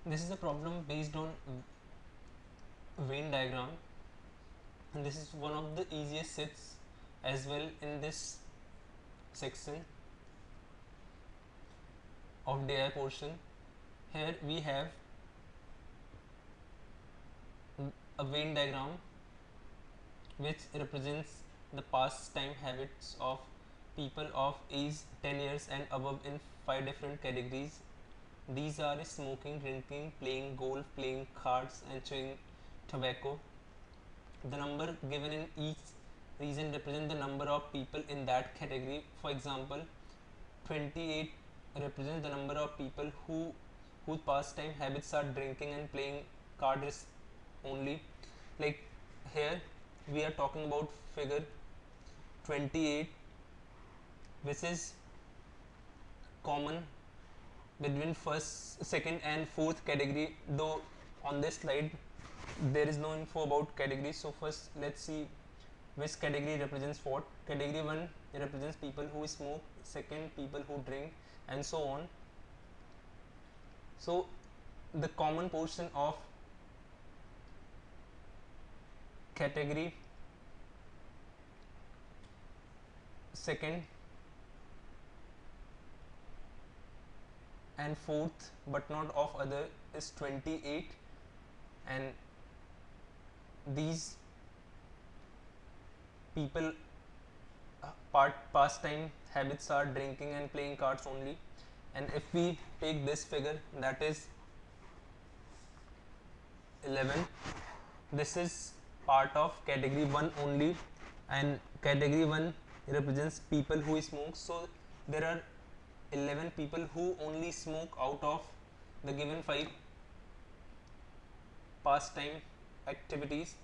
This is a problem based on Venn diagram, and this is one of the easiest sets as well in this section of DI portion. Here we have a Venn diagram which represents the pastime habits of people of age 10 years and above in 5 different categories. These are smoking, drinking, playing golf, playing cards, and chewing tobacco. The number given in each region represents the number of people in that category. For example, 28 represents the number of people whose pastime habits are drinking and playing cards only. Like here we are talking about figure 28, which is common between first, second and fourth category, though on this slide there is no info about categories. So first let's see which category represents what. Category 1 represents people who smoke, second people who drink, and so on. So the common portion of category second and fourth but not of other is 28, and these people pastime habits are drinking and playing cards only. And if we take this figure, that is 11, this is part of category 1 only, and category 1 represents people who smoke. So there are 11 people who only smoke out of the given 5 pastime activities.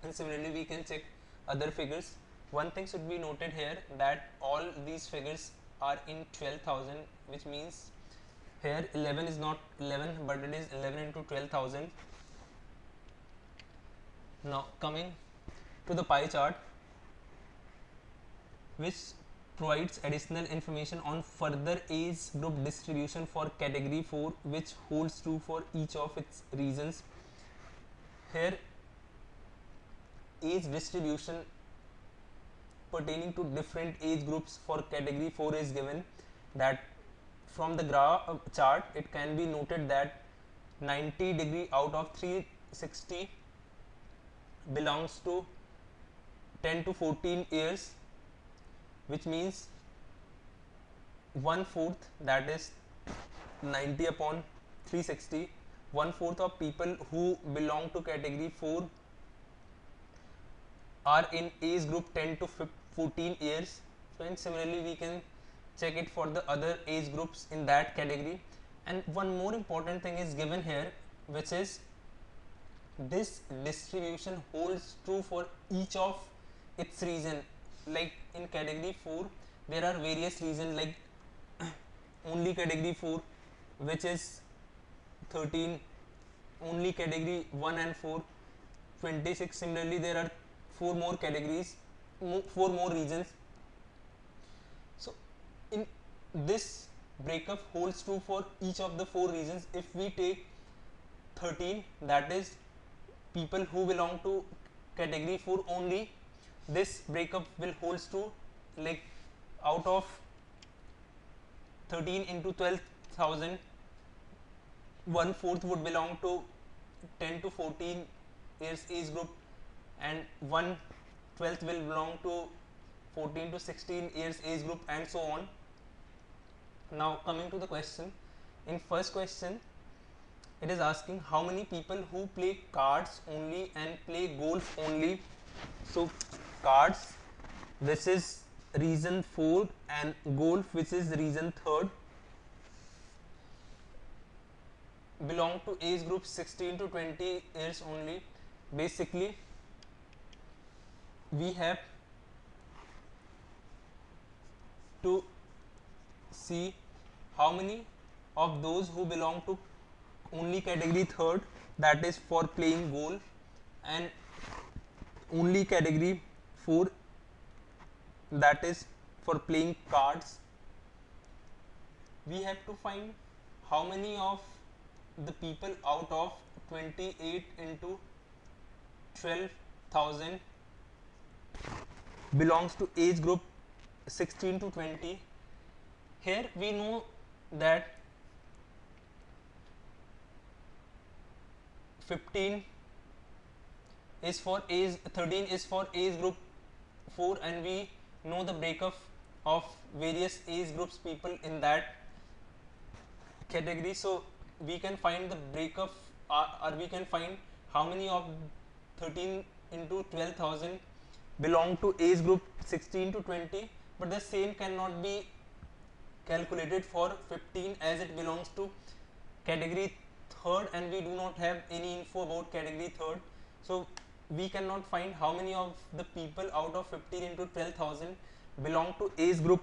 And similarly we can check other figures. One thing should be noted here, that all these figures are in 12,000, which means here 11 is not 11 but it is 11 into 12,000. Now coming to the pie chart, which provides additional information on further age group distribution for category 4, which holds true for each of its regions. Here age distribution pertaining to different age groups for category 4 is given. That from the chart it can be noted that 90° out of 360 belongs to 10 to 14 years, which means 1/4, that is 90 upon 360, 1/4 of people who belong to category 4 are in age group 10 to 14 years. And similarly we can check it for the other age groups in that category. And one more important thing is given here, which is this distribution holds true for each of its region. Like in category 4 there are various regions, like only category 4 which is 13, only category 1 and 4 26. Similarly there are 4 more categories, 4 more regions. So in this breakup holds true for each of the 4 regions. If we take 13, that is people who belong to category 4 only, this breakup will holds true. Like out of 13 into 12,000, 1/4 would belong to 10 to 14 years age group, and 1/12 will belong to 14 to 16 years age group, and so on. Now coming to the question, in first question it is asking how many people who play cards only and play golf only. So cards, this is region 4, and golf, which is region 3rd, belong to age group 16 to 20 years only. Basically we have to see how many of those who belong to only category 3rd, that is for playing golf, and only category 4, that is for playing cards. We have to find how many of the people out of 28 into 12,000 belongs to age group 16 to 20. Here we know that 15 is for age, 13 is for age group 4, and we know the breakup of various age groups people in that category. So we can find the breakup, or we can find how many of 13 into 12,000 belong to age group 16 to 20, but the same cannot be calculated for 15 as it belongs to category third, and we do not have any info about category third. So we cannot find how many of the people out of 15 into 12,000 belong to age group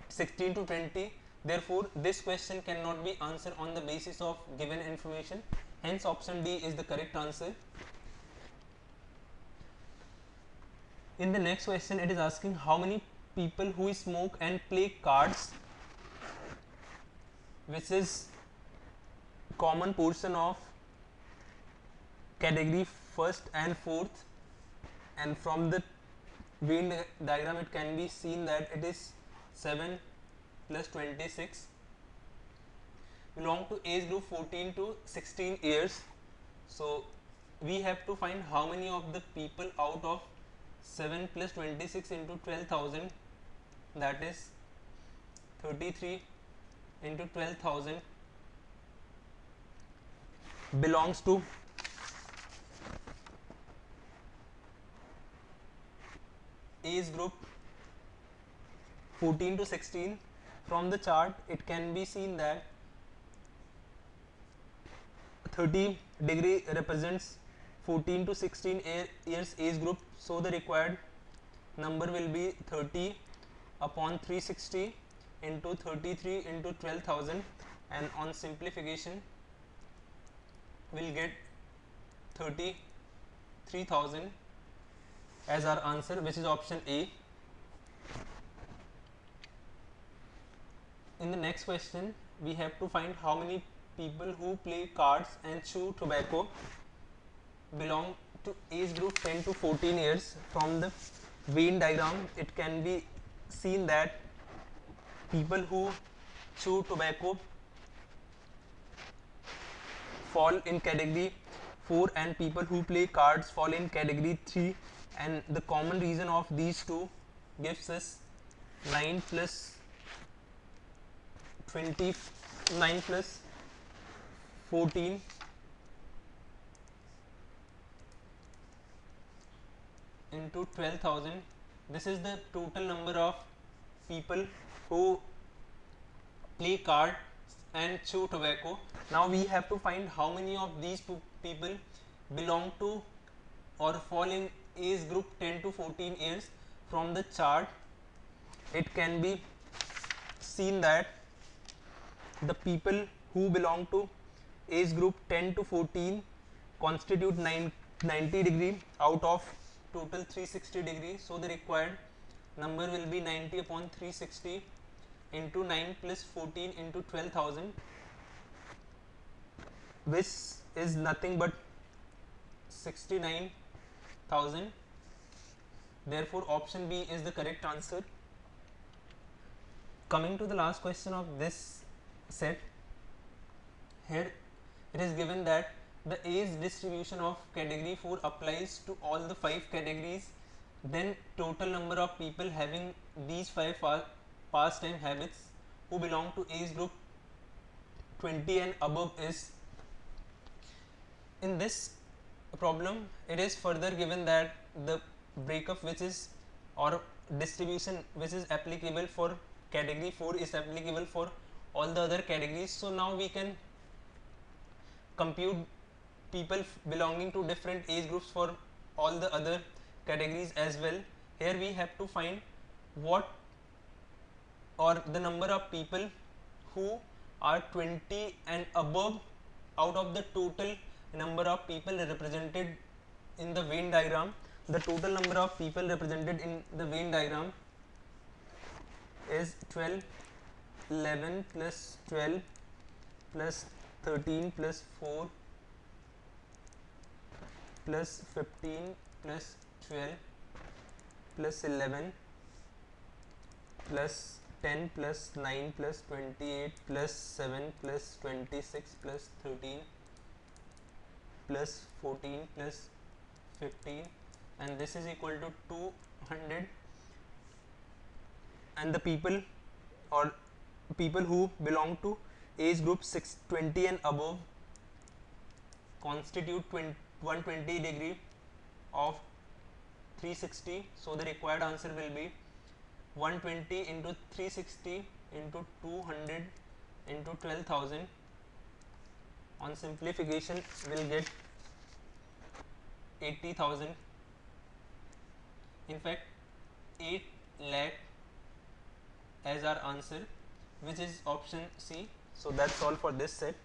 16 to 20. Therefore this question cannot be answered on the basis of given information, hence option D is the correct answer. In the next question, it is asking how many people who smoke and play cards, which is common portion of category first and fourth, and from the Venn diagram it can be seen that it is 7 plus 26, belong to age group 14 to 16 years. So we have to find how many of the people out of 7 plus 26 into 12,000, that is 33 into 12,000, belongs to age group 14 to 16. From the chart it can be seen that 30 degree represents 14 to 16 years age group, so the required number will be 30 upon 360 into 33 into 12,000, and on simplification we'll get 33,000 as our answer, which is option A. In the next question we have to find how many people who play cards and chew tobacco belong to age group 10 to 14 years. From the Venn diagram it can be seen that people who chew tobacco fall in category 4 and people who play cards fall in category 3, and the common reason of these two gives us 9 plus 29 plus 14 into 12,000. This is the total number of people who play cards and chew tobacco. Now we have to find how many of these people belong to or fall in age group 10 to 14 years. From the chart it can be seen that the people who belong to age group 10 to 14 constitute 90 degree out of total 360 degree, so the required number will be 90 upon 360 into 9 plus 14 into 12,000, which is nothing but 69,000. Therefore option B is the correct answer. Coming to the last question of this set, here it is given that the age distribution of category 4 applies to all the 5 categories, then total number of people having these 5 pastime habits who belong to age group 20 and above is. In this problem it is further given that the breakup which is or distribution which is applicable for category 4 is applicable for all the other categories. So now we can compute people belonging to different age groups for all the other categories as well. Here we have to find what or the number of people who are 20 and above out of the total number of people represented in the Venn diagram. The total number of people represented in the Venn diagram is 12, 11 plus 12 plus 13 plus 4 plus 15 plus 12 plus 11 plus 10 plus 9 plus 28 plus 7 plus 26 plus 13 plus 14 plus 15, and this is equal to 200. And the people or people who belong to age group 620 and above constitute 120 degree of 360. So the required answer will be 120 into 360 into 200 into 12,000. On simplification we'll get 80,000. In fact 8 lakh as our answer, which is option C. So that's all for this set.